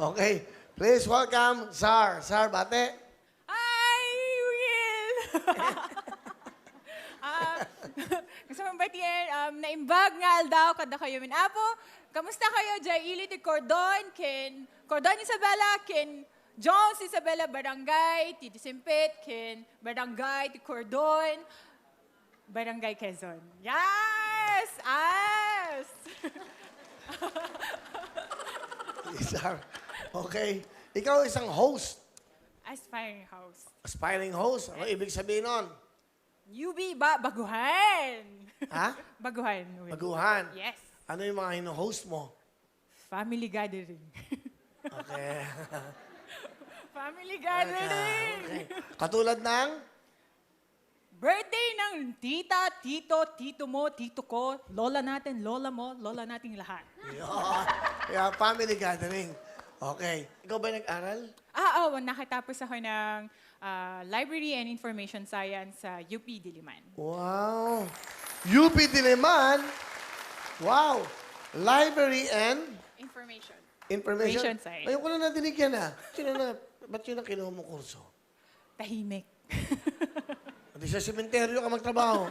Okay. Please welcome, Sar. Sar, bate. Hi, Will! Gusto mong batiin, naimbag nga aldaw kada kayo min apo. Kamusta kayo, Jay Ili de Cordon, ken Cordon Isabela, ken Jones Isabela Barangay, ti Disimpit, ken Barangay ti Cordon, Barangay Quezon. Yes! Yes! Sar. Okay. Ikaw isang host. Aspiring house. Aspiring host. Ano ibig sabihin nun? UB baguhan. Ha? Baguhan. Will. Baguhan. Yes. Ano yung mga hino-host mo? Family gathering. Okay. Family gathering. Okay. Katulad ng? Birthday ng tita, tito mo, tito ko, lola natin, lola mo, lola nating lahat. Yun. Kaya family gathering. Okay. Ikaw ba nag-aral? Oo, nakatapos ako ng Library and Information Science sa UP Diliman. Wow. UP Diliman? Wow. Library and Information. Information Science. Ayun ko na nadinig yan ba't yun ang kinuha mong kurso? Tahimik. Hindi sa sementeryo ka magtrabaho.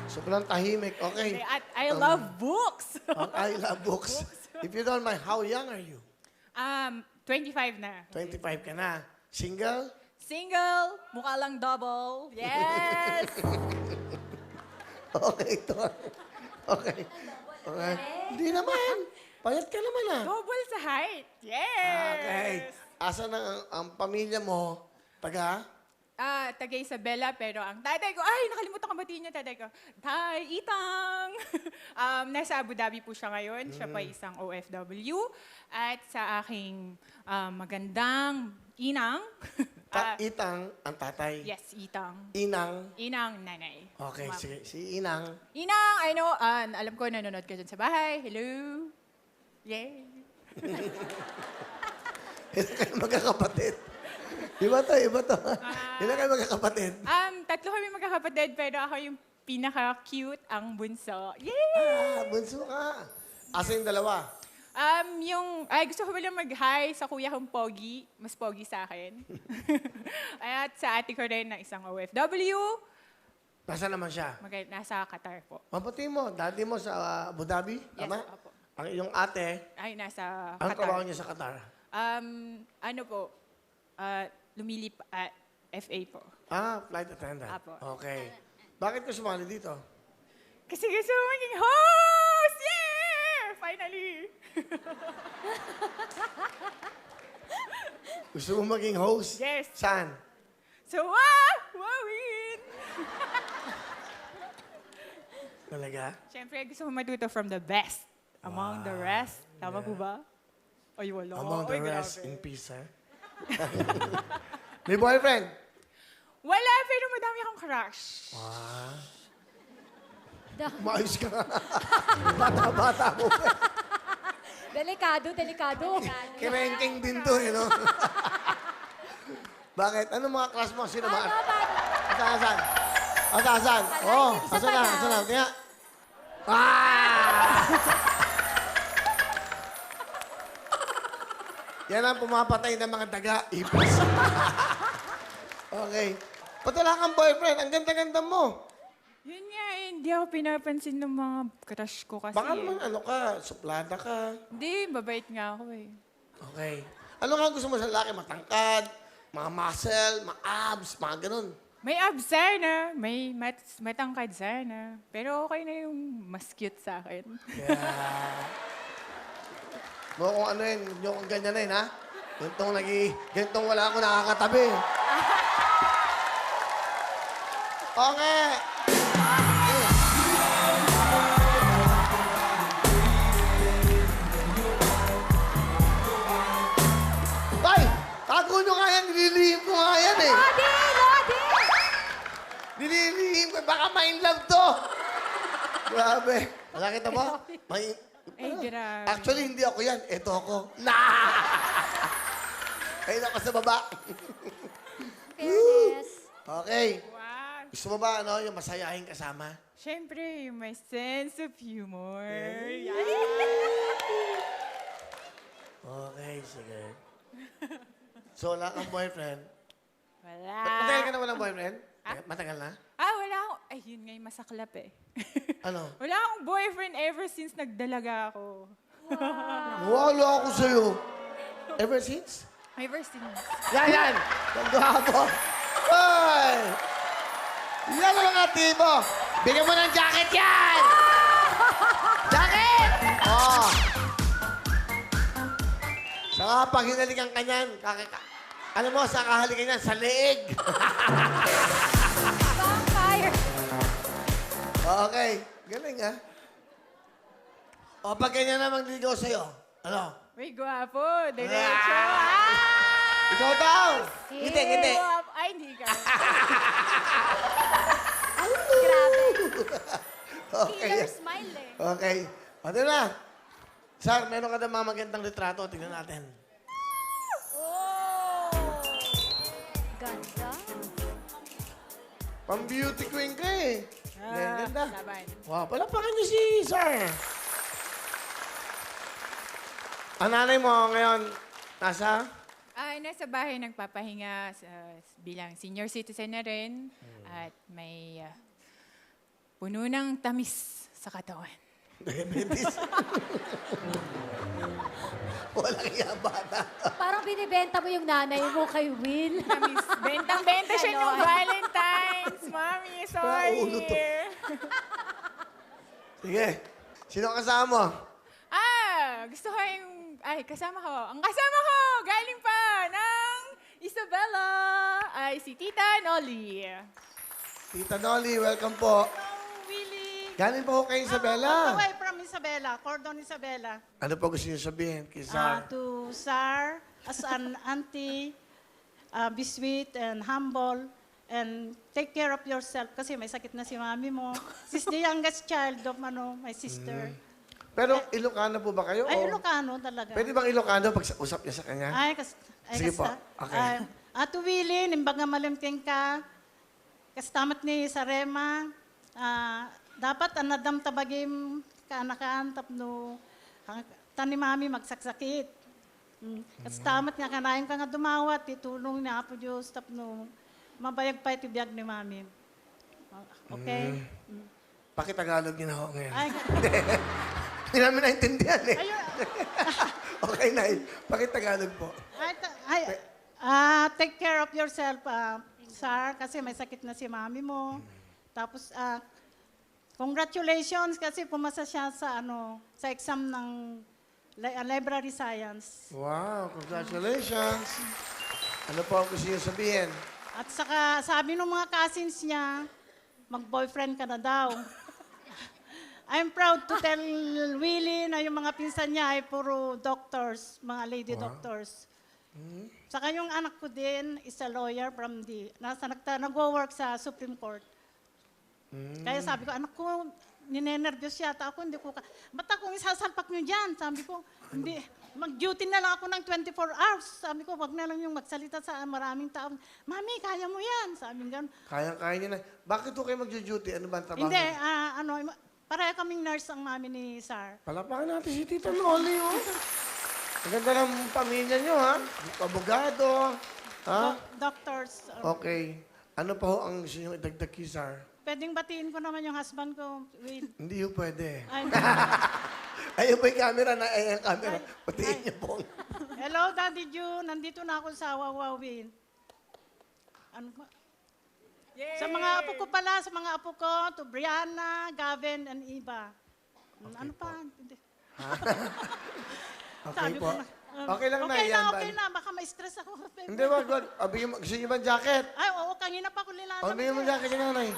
Sobrang tahimik. Okay. At I love books. I love books. If you don't mind, how young are you? 25 na. 25 ka na. Single? Single, mukha lang double. Yes! Okay, ito. Okay. Okay. Hindi naman. Payat ka naman Double sa height. Yes! Okay. Asan ang pamilya mo? Taga? Taga Isabela, pero ang tatay ko, ay, nakalimutan ko batiin niya, tatay ko. Tay, Itang! Nasa Abu Dhabi po siya ngayon. Siya pa isang OFW. At sa aking magandang inang. Itang ang tatay. Yes, Itang. Inang. Inang nanay. Okay, Ma'am. sige. Si Inang. Inang, I know, alam ko nanonood ka dyan sa bahay. Hello? Yay! Ilan kayo magkakapatid? Iba to. Ilan kayo magkakapatid? Tatlo kami magkakapatid, pero ako yung pinaka-cute, ang bunso. Yay! Bunso ka. Asa yung dalawa? Gusto ko lang mag-hi sa kuya kong Pogi. Mas Pogi sa akin. At sa ate ko rin na isang OFW. Nasaan naman siya? Nasa Qatar po. Mabuti mo. Daddy mo sa Abu Dhabi? Yes, Tama? opo. Ang iyong ate, Ay, nasa ang Qatar. trabaho niya sa Qatar? Lumilip at FA po. Flight attendant. Apo. Okay. Bakit ka sumali dito? Kasi gusto mo maging host! Yeah! Finally! Gusto mo maging host? Yes. Saan? So, wawin! Talaga? Siyempre, gusto ko matuto from the best. Among the rest. Tama po ba? Ay, wala. Among the Ay, rest, grabe. in peace, ha? May boyfriend? Wala, pero madami akong crush. Maayos ka nga. Bata-bata mo. Delikado. Kirengking din to, no? Bakit? Ano mga class mo? Sino ba? Asan? Asan? Oh, asan na? Kaya? Yan ang pumapatay ng mga daga. Ipis. Okay. Ba't wala kang boyfriend? Ang ganda-ganda mo. Yun nga, hindi ako pinapansin ng mga crush ko kasi. Baka naman suplada ka. Hindi, mabait nga ako eh. Okay. Ano nga gusto mo sa lalaki? Matangkad, mga muscle, mga abs, mga ganun. May abs sana, may matangkad sana. Pero okay na yung mas cute sa akin. Yeah. Mo kung ano yun, yung ganyan na yun, ha? Ganitong wala ako nakakatabi. Okay. Tay! Tago nyo nga yan, nililihim ko nga yan eh. Lodi! Nililihim ko, baka ma-in love to. Grabe. Nakita mo? Ay, grabe. Actually, hindi ako yan. Ito ako. Ayun ako sa baba. Fairness. Okay. Wow. Gusto mo ba, yung masayahin kasama? Siyempre, may sense of humor. Okay, sige. So, wala kang boyfriend? Wala. Matagal ka na walang boyfriend? Matagal na? Wala akong, ay, yun nga yung masaklap eh. Ano? Wala akong boyfriend ever since nagdalaga ako. Wala ako sa'yo. Ever since? Ever since. Yan! Ang gwapo! Hoy! Yan ang mga tipo! Bigyan mo ng jacket yan! Jacket! Oh! Saka pag hinalikan ka niyan, alam mo, sa kahalikan niyan, sa leeg! Vampire. Okay. Galing, ha? O, pag ganyan na magligaw sa'yo, ano? Uy, gwapo. Diretso. Ah! Ikaw daw! Hindi, hindi. Gwapo. Ay, hindi ka. Grabe. Okay. Killer smile eh. Okay. O, di na. Sir, meron ka na mga magandang litrato. Tingnan natin. Oh. Ganda. Pang-beauty queen ka eh. Ganda. Laban. Wow, palapakan niyo si Sir. Ang nanay mo ngayon, nasa? Nasa bahay nagpapahinga bilang senior citizen na rin. At may puno ng tamis sa katawan. Diabetes. Walang yabata. Parang binibenta mo yung nanay mo kay Will. Tamis. Bentang-benta siya nung Valentine's. Mami, sorry. Ulo to. Sige. Sino kasama mo? Gusto ko yung... Ay, kasama ko. Ang kasama ko, galing pa ng Isabela, ay si Tita Nolly. Tita Nolly, welcome po. Willie. Galing po kay Isabela. Away from Isabela, Cordon Isabela. Ano po gusto niyo sabihin kay Sar? To Sar, as an auntie, be sweet and humble, and take care of yourself kasi may sakit na si mami mo. She's the youngest child of my sister. Pero Ilocano po ba kayo? Ay, o- Ilocano talaga. Pwede bang Ilocano pag usap niya sa kanya? Sige po. Okay. Ato Willie, nimbaga malimting ka, kastamat ni Sarema, dapat anadam tabagim kaanakaan tapno tani mami magsaksakit. Kastamat nga kanayon ka nga dumawat, titulong ni Apo Diyos tapno mabayag pa itibiyag ni mami. Okay? Pakitagalog niyo na ako ngayon. Ay, Hindi namin naintindihan eh. ayun. Okay, Nay. Pakitagalog po. Take care of yourself, Sir, kasi may sakit na si mami mo. Tapos, congratulations kasi pumasa siya sa exam ng library science. Wow, congratulations. Ano po ang gusto niyo sabihin? At saka, sabi ng mga cousins niya, mag-boyfriend ka na daw. I'm proud to tell Willie na yung mga pinsan niya ay puro doctors, mga lady doctors. Saka yung anak ko din is a lawyer from nag-work sa Supreme Court. Kaya sabi ko, anak ko, ninenervyos yata ako, hindi ko ba't akong isasalpak niyo dyan? Sabi ko, hindi, mag-duty na lang ako ng 24 hours. Sabi ko, wag na lang yung magsalita sa maraming tao. Mami, kaya mo yan. Sabi nga, Kaya niya na. Bakit po kayo mag-duty? Ano ba ang trabaho? hindi, pareha kaming nurse ang mami ni Sar. Palapakan natin si Tita Nolly, oh. Ang ganda ng pamilya niyo, ha? Abogado, ha? Doctors. Okay. Ano pa ho ang gusto niyo idagdag kay Sar? Pwedeng batiin ko naman yung husband ko. Wait. Hindi ho pwede. Ay, Ayun po yung camera na, ayun yung camera. Patiin niyo po. hello, Daddy June. Nandito na ako sa Wawawin. Ano ba? Yay! Sa mga apo ko pala, sa mga apo ko, to Brianna, Gavin, and Iba. Ano pa? Hindi. Okay Sabi po. ko na, Okay lang na, okay yan. na, okay na. Baka ma-stress ako. Hindi, wag. Gusto niyo ba ang jacket? Ay, oo, kanina pa ako nilalamig. O, bigyan mo ang jacket si nanay.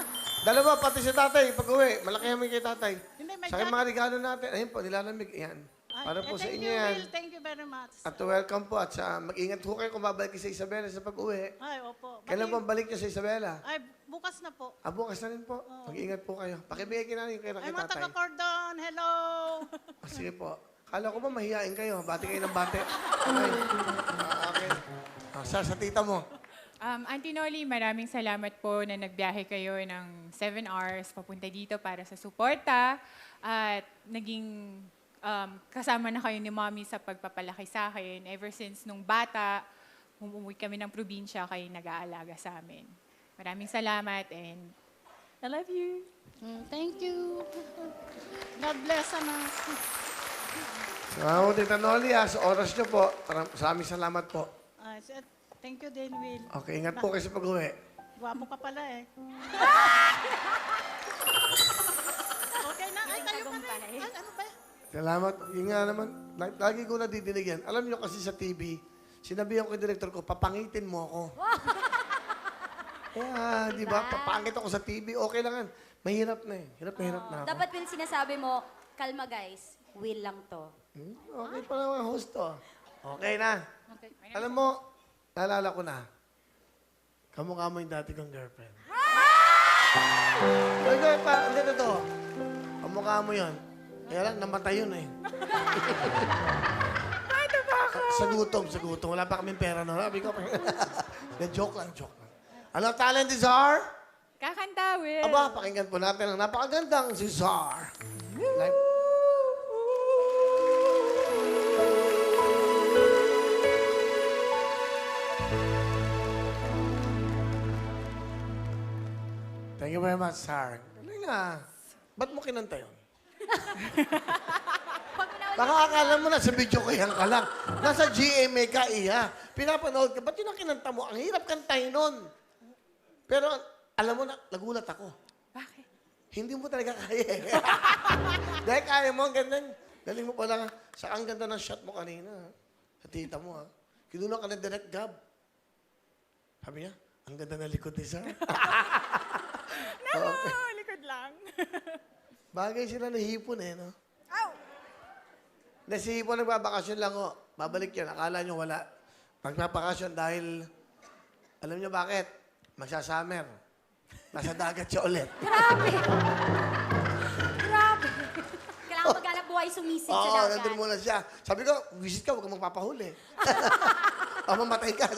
Dalawa, pati si tatay. Pag-uwi, malaki kami kay tatay. Hindi, may Sa akin jacket. mga regalo natin. Ayun po, nilalamig. Ayan. Ay, Para po sa thank inyo you, yan. Will. Thank you very much. At welcome po. At mag-ingat po kayo kung babalik kayo sa Isabela sa pag-uwi. Ay, opo. Kailan po ang balik niyo sa Isabela? Ay, bukas na po. Bukas na rin po. Mag-ingat po kayo. Pakibigay kay nanay yung kay Ay, mga tatay. taga-cordon, hello! Sige po. Kala ko ba mahihain kayo? Bati kayo ng bate. Okay. Okay. Sa tita mo. Auntie Nolly, maraming salamat po na nagbiyahe kayo ng 7 hours papunta dito para sa suporta. At naging kasama na kayo ni Mommy sa pagpapalaki sa akin. Ever since nung bata, umuwi kami ng probinsya, kayo nag-aalaga sa amin. Maraming salamat and I love you. Thank you. God bless, anak. Salamat, Tita Noli, sa oras niyo po. Maraming salamat po. Thank you din, Will. Okay, ingat po kayo sa pag-uwi. Gwapo ka pala eh. Okay na. Ay, tayo pa rin. Ay, ano ba? Salamat. Yun nga naman, lagi ko nadidinig yan. Alam niyo kasi sa TV, sinabihan ko kay director ko, papangitin mo ako. Kaya, di ba, papangit ako sa TV, okay lang yan. Mahirap na eh. Hirap na ako. Dapat Will, sinasabi mo, kalma guys, Will lang to. Okay pa naman, host to. Okay na. Okay. Alam mo, naalala ko na, kamukha mo yung dati kong girlfriend. Ay, pa, hindi totoo. Kamukha mo yun. Kaya lang, namatay yun eh. Sa gutom. Wala pa kaming pera no. Sabi ko, joke lang. Ano talent ni Czar? Kakanta, Will. Aba, pakinggan po natin ang napakagandang si Czar. Live. Thank you very much, Czar. Galing nga. Ba't mo kinanta yun? Baka akala mo na sa video kayan ka lang. Nasa GMA ka, iya. Pinapanood ka. Ba't yun ang kinanta mo? Ang hirap kantahin nun. Pero alam mo na, nagulat ako. Bakit? Hindi mo talaga kaya eh. Dahil kaya mo, ang ganda. Galing mo pala nga. Sa ang ganda ng shot mo kanina. Sa tita mo, ha. Kinulang ka ng direct gab. Sabi niya, ang ganda ng likod ni Sir. No, likod lang. Bagay sila na hipon eh, no? Ow! Na si hipon nagbabakasyon lang, oh. Babalik yan. Akala nyo wala. Magpapakasyon dahil, alam nyo bakit? Magsasummer. Nasa dagat siya ulit. Grabe! Grabe! Kailangan maghanap buhay sumisig sa Oo, dagat. nandun muna siya. Sabi ko, visit ka, huwag kang magpapahuli. O, mamatay ka.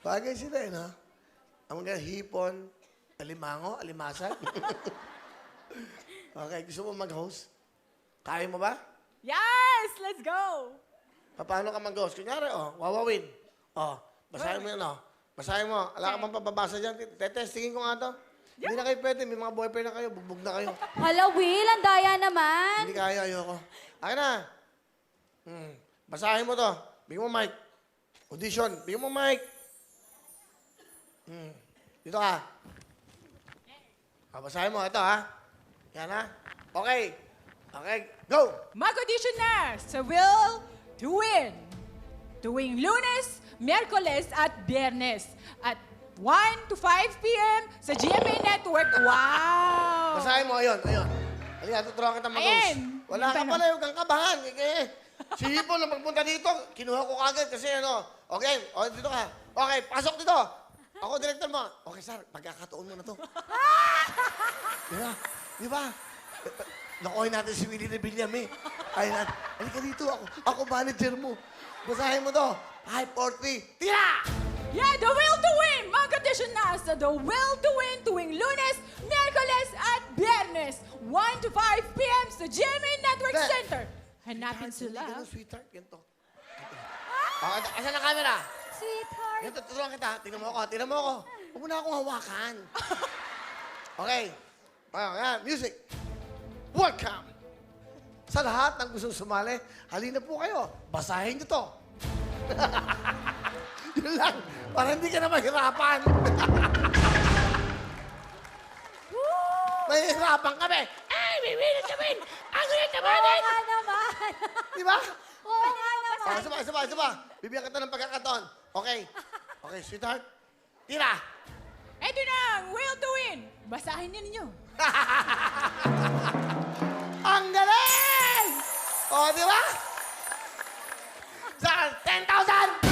Bagay sila eh, no? Ang mga hipon, alimango, alimasan. Okay, gusto mo mag-host? Kaya mo ba? Yes! Let's go! Paano ka mag-host? Kunyari, wawawin. Basahin mo yun, Basahin mo. Wala ka bang pababasa dyan? Tetestingin ko nga to. Hindi na kayo pwede. May mga boyfriend na kayo. Bugbog na kayo. Hala, Will, ang daya naman. Hindi kaya, ayoko. Akin na. Basahin mo to. Bigyan mo mic. Audition. Bigyan mo mic. Dito ka. Basahin mo. Ito, ha? Yan, ha? Okay. Okay, go! Mag-audition na sa Will to Win. Tuwing Lunes, Miyerkules at Biyernes at 1 to 5 p.m. sa GMA Network. Wow! Basahin mo. Ayun. Halika, tuturuan kita mag-host. Ayan. Wala ka pala. Huwag kang kabahan. Si Hipon na pagpunta dito, kinuha ko kagad kasi Okay, dito ka. Okay, pasok dito. Ako, director mo. Okay, sir, pagkakataon mo na to. Di ba? Nakuhin natin si Willie Rebelliam eh. Ayun, halika dito. Ako manager mo. Basahin mo to. 5, 4, 3, tira! Yeah, The Will to Win! Mag-audition na sa The Will to Win tuwing Lunes, Miyerkules at Biyernes. 1 to 5 p.m. sa GMA Network Sir. Center. Hanapin sila. Ganun, sweetheart. Ganito. Okay, asan ang camera? Sweetheart. Ganito, tuturuan kita. Tingnan mo ako. Huwag mo na akong hawakan. Okay. Ayan, music. Welcome! Sa lahat ng gustong sumali, halina po kayo. Basahin niyo to. Yun lang. Para hindi ka na mahirapan. Mahirapan kami. Ay, may win! Ang ulit naman! Oo nga naman. Di ba? Oo nga naman. Isa pa. Bibigyan kita ng pagkakataon. Okay, sweetheart. Tira! Ito na ang Will to Win. Basahin niyo ninyo. Ang galing! O, di ba? Sa 10,000!